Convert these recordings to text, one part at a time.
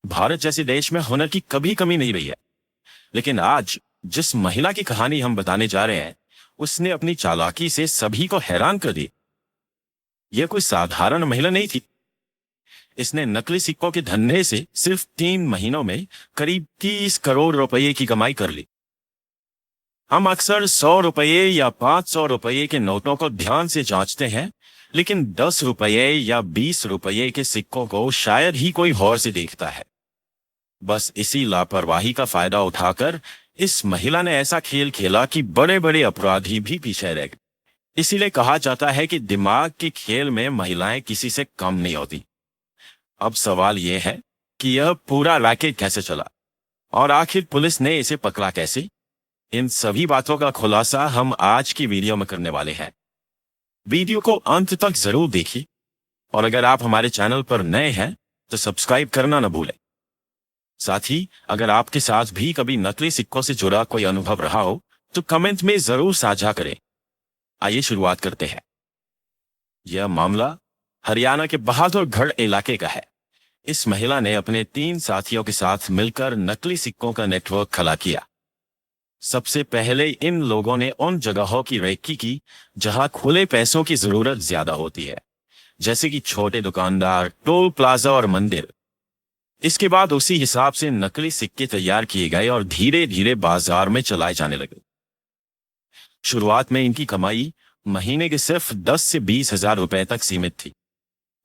भारत जैसे देश में हुनर की कभी कमी नहीं रही है। लेकिन आज जिस महिला की कहानी हम बताने जा रहे हैं, उसने अपनी चालाकी से सभी को हैरान कर दिया। यह कोई साधारण महिला नहीं थी। इसने नकली सिक्कों के धंधे से सिर्फ 3 महीनों में करीब 30 करोड़ रुपए की कमाई कर ली। हम अक्सर 100 रुपये या 500 रुपये के नोटों को ध्यान से जांचते हैं, लेकिन 10 रुपये या 20 रुपये के सिक्कों को शायद ही कोई गौर से देखता है। बस इसी लापरवाही का फायदा उठाकर इस महिला ने ऐसा खेल खेला कि बड़े बड़े अपराधी भी पीछे रह गए। इसीलिए कहा जाता है कि दिमाग के खेल में महिलाएं किसी से कम नहीं होती। अब सवाल यह है कि यह पूरा रैकेट कैसे चला और आखिर पुलिस ने इसे पकड़ा कैसे। इन सभी बातों का खुलासा हम आज की वीडियो में करने वाले हैं। वीडियो को अंत तक जरूर देखिए और अगर आप हमारे चैनल पर नए हैं तो सब्सक्राइब करना न भूलें। साथ ही अगर आपके साथ भी कभी नकली सिक्कों से जुड़ा कोई अनुभव रहा हो तो कमेंट में जरूर साझा करें। आइए शुरुआत करते हैं। यह मामला हरियाणा के बहादुरगढ़ इलाके का है। इस महिला ने अपने 3 साथियों के साथ मिलकर नकली सिक्कों का नेटवर्क खड़ा किया। सबसे पहले इन लोगों ने उन जगहों की रेकी की जहां खुले पैसों की जरूरत ज्यादा होती है, जैसे कि छोटे दुकानदार, टोल प्लाजा और मंदिर। इसके बाद उसी हिसाब से नकली सिक्के तैयार किए गए और धीरे धीरे बाजार में चलाए जाने लगे। शुरुआत में इनकी कमाई महीने के सिर्फ 10 से 20 हजार रुपए तक सीमित थी,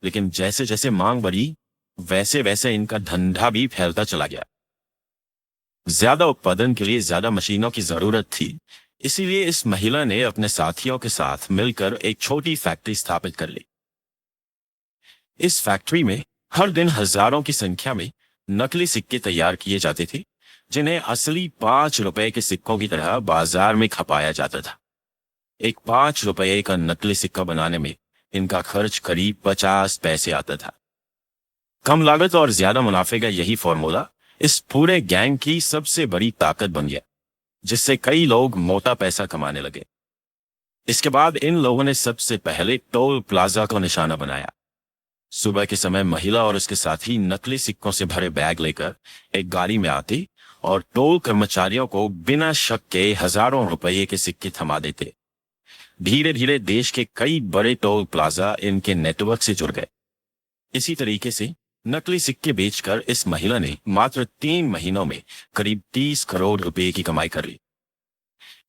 लेकिन जैसे जैसे मांग बढ़ी वैसे वैसे इनका धंधा भी फैलता चला गया। ज्यादा उत्पादन के लिए ज्यादा मशीनों की जरूरत थी, इसीलिए इस महिला ने अपने साथियों के साथ मिलकर एक छोटी फैक्ट्री स्थापित कर ली। इस फैक्ट्री में हर दिन हजारों की संख्या में नकली सिक्के तैयार किए जाते थे, जिन्हें असली 5 रुपए के सिक्कों की तरह बाजार में खपाया जाता था। एक 5 रुपए का नकली सिक्का बनाने में इनका खर्च करीब 50 पैसे आता था। कम लागत और ज्यादा मुनाफे का यही फॉर्मूला इस पूरे गैंग की सबसे बड़ी ताकत बन गया, जिससे कई लोग मोटा पैसा कमाने लगे। इसके बाद इन लोगों ने सबसे पहले टोल प्लाजा को निशाना बनाया। सुबह के समय महिला और उसके साथी नकली सिक्कों से भरे बैग लेकर एक गाड़ी में आते और टोल कर्मचारियों को बिना शक के हजारों रुपये के सिक्के थमा देते। धीरे धीरे देश के कई बड़े टोल प्लाजा इनके नेटवर्क से जुड़ गए। इसी तरीके से नकली सिक्के बेचकर इस महिला ने मात्र 3 महीनों में करीब 30 करोड़ रुपए की कमाई कर ली।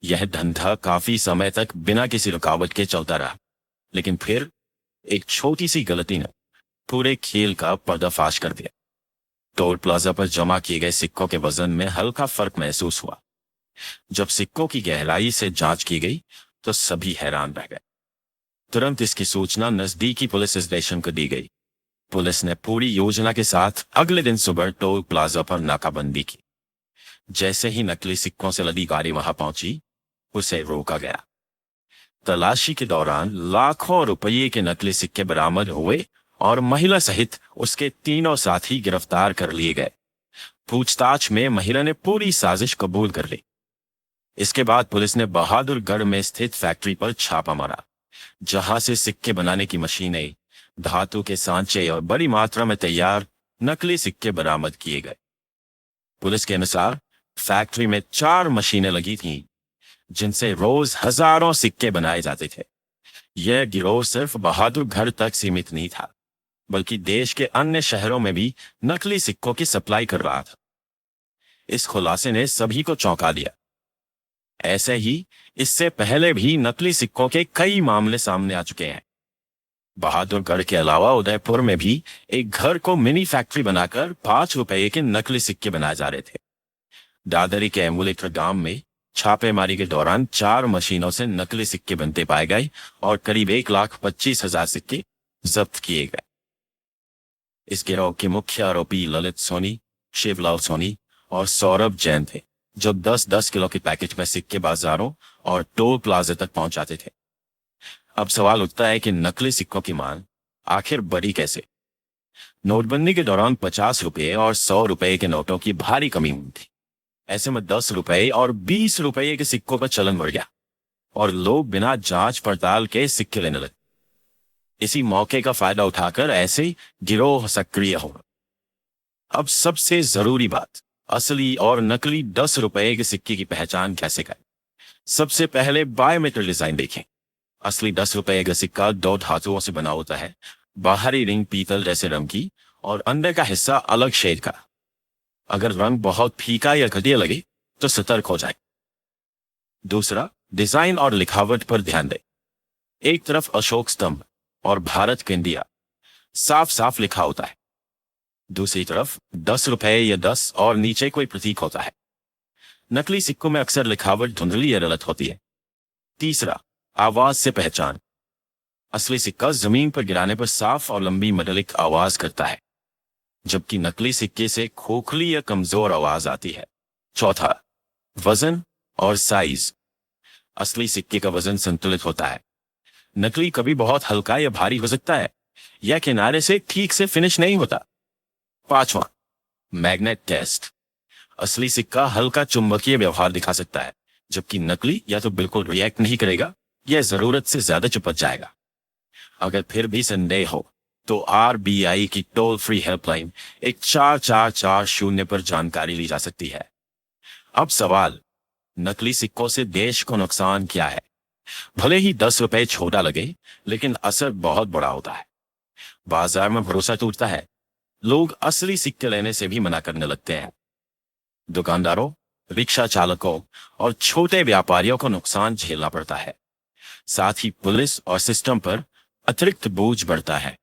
यह धंधा काफी समय तक बिना किसी रुकावट के चलता रहा, लेकिन फिर एक छोटी सी गलती ने पूरे खेल का पर्दाफाश कर दिया। टोल प्लाजा पर जमा किए गए सिक्कों के वजन में हल्का फर्क महसूस हुआ। जब सिक्कों की गहराई से जांच की गई तो सभी हैरान रह गए। तुरंत इसकी सूचना नजदीकी पुलिस स्टेशन को दी गई। पुलिस ने पूरी योजना के साथ अगले दिन सुबह टोल प्लाजा पर नाकाबंदी की। जैसे ही नकली सिक्कों से लदी गाड़ी वहां पहुंची, उसे रोका गया। तलाशी के दौरान लाखों रुपये के नकली सिक्के बरामद हुए और महिला सहित उसके 3 साथी गिरफ्तार कर लिए गए। पूछताछ में महिला ने पूरी साजिश कबूल कर ली। इसके बाद पुलिस ने बहादुरगढ़ में स्थित फैक्ट्री पर छापा मारा, जहां से सिक्के बनाने की मशीनें, धातु के सांचे और बड़ी मात्रा में तैयार नकली सिक्के बरामद किए गए। पुलिस के अनुसार फैक्ट्री में 4 मशीनें लगी थीं, जिनसे रोज हजारों सिक्के बनाए जाते थे। यह गिरोह सिर्फ बहादुरगढ़ तक सीमित नहीं था, बल्कि देश के अन्य शहरों में भी नकली सिक्कों की सप्लाई कर रहा था। इस खुलासे ने सभी को चौंका दिया। ऐसे ही इससे पहले भी नकली सिक्कों के कई मामले सामने आ चुके हैं। बहादुरगढ़ के अलावा उदयपुर में भी एक घर को मिनी फैक्ट्री बनाकर 5 रुपये के नकली सिक्के बनाए जा रहे थे। दादरी के एमुलेटर गांव में छापेमारी के दौरान 4 मशीनों से नकली सिक्के बनते पाए गए और करीब 1,25,000 सिक्के जब्त किए गए। इस गिरोह के मुख्य आरोपी ललित सोनी, शिवलाल सोनी और सौरभ जैन थे, जो 10-10 किलो के पैकेट में सिक्के बाजारों और टोल प्लाजा तक पहुंचाते थे। अब सवाल उठता है कि नकली सिक्कों की मांग आखिर बढ़ी कैसे। नोटबंदी के दौरान 50 रुपये और 100 रुपये के नोटों की भारी कमी हुई थी। ऐसे में 10 रुपये और 20 रुपये के सिक्कों का चलन बढ़ गया और लोग बिना जांच पड़ताल के सिक्के लेने लगे। इसी मौके का फायदा उठाकर ऐसे गिरोह सक्रिय हो। अब सबसे जरूरी बात, असली और नकली 10 रुपए के सिक्के की पहचान कैसे करें। सबसे पहले बायोमेट्रिक डिजाइन देखें। असली 10 रुपए का सिक्का 2 धातुओं से बना होता है। बाहरी रिंग पीतल जैसे रंग की और अंदर का हिस्सा अलग शेड का। अगर रंग बहुत फीका या घटिया लगे तो सतर्क हो जाए। दूसरा, डिजाइन और लिखावट पर ध्यान दें। एक तरफ अशोक स्तंभ और भारत का इंडिया साफ साफ लिखा होता है, दूसरी तरफ 10 रुपए या 10 और नीचे कोई प्रतीक होता है। नकली सिक्कों में अक्सर लिखावट धुंधली या गलत होती है। तीसरा, आवाज से पहचान। असली सिक्का जमीन पर गिराने पर साफ और लंबी मेटालिक आवाज करता है, जबकि नकली सिक्के से खोखली या कमजोर आवाज आती है। चौथा, वजन और साइज। असली सिक्के का वजन संतुलित होता है, नकली कभी बहुत हल्का या भारी हो सकता है या किनारे से ठीक से फिनिश नहीं होता। पांचवा, मैग्नेट टेस्ट। असली सिक्का हल्का चुंबकीय व्यवहार दिखा सकता है, जबकि नकली या तो बिल्कुल रिएक्ट नहीं करेगा या जरूरत से ज्यादा चिपक जाएगा। अगर फिर भी संदेह हो तो आरबीआई की टोल फ्री हेल्पलाइन 1440 पर जानकारी ली जा सकती है। अब सवाल, नकली सिक्कों से देश को नुकसान क्या है। भले ही 10 रुपए छोटा लगे, लेकिन असर बहुत बड़ा होता है। बाजार में भरोसा टूटता है, लोग असली सिक्के लेने से भी मना करने लगते हैं। दुकानदारों, रिक्शा चालकों और छोटे व्यापारियों को नुकसान झेलना पड़ता है। साथ ही पुलिस और सिस्टम पर अतिरिक्त बोझ बढ़ता है।